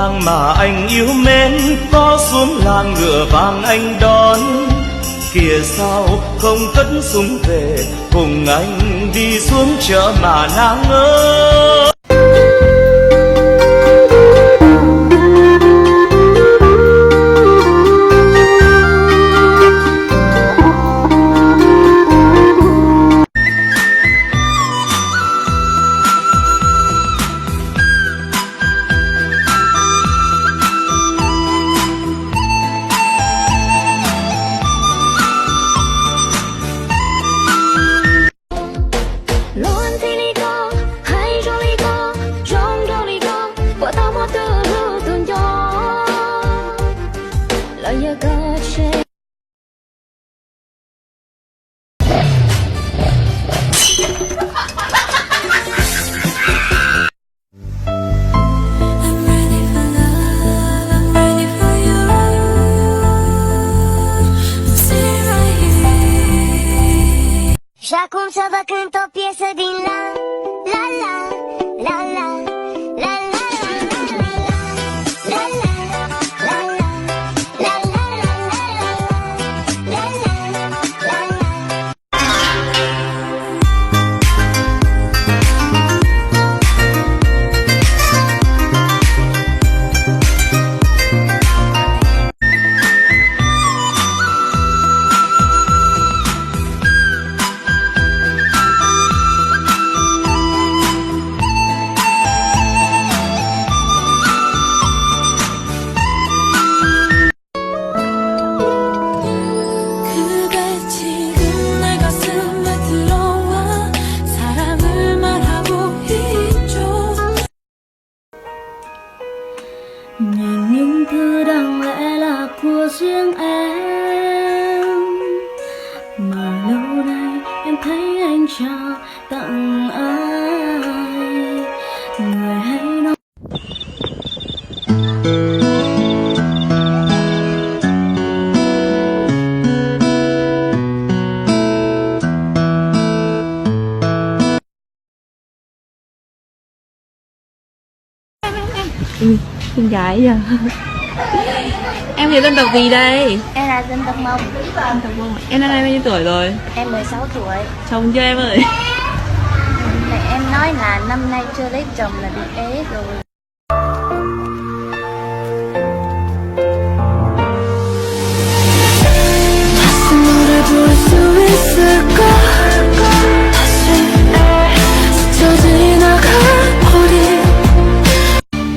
nàng mà anh yêu mến, có xuống làng ngựa vàng anh đón. Kìa sao không cất súng về, cùng anh đi xuống chợ mà nàng ơi. Și acum să vă cânt o piesă din la la la la la la la la la la Nhìn những thứ đáng lẽ là của riêng em, mà lâu nay em thấy anh trao tặng ai. Người hãy nói Con gái à. Em thì dân tộc gì đây? Em là dân tộc Mông. Dân tộc Mông. Em năm nay bao nhiêu tuổi rồi? Em 16 tuổi. Chồng chưa em ơi? Mẹ em nói là năm nay chưa lấy chồng là bị ế rồi.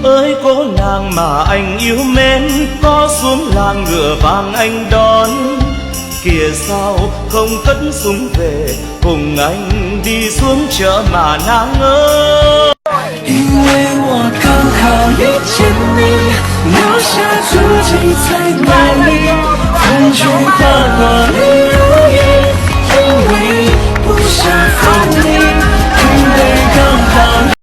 Ơi cô nàng mà anh yêu mến, có xuống làng ngựa vàng anh đón. Kìa sao không cất súng về, cùng anh đi xuống chợ mà nàng ơi. 因为我刚好遇见你，留下足迹在哪里？分居花落离。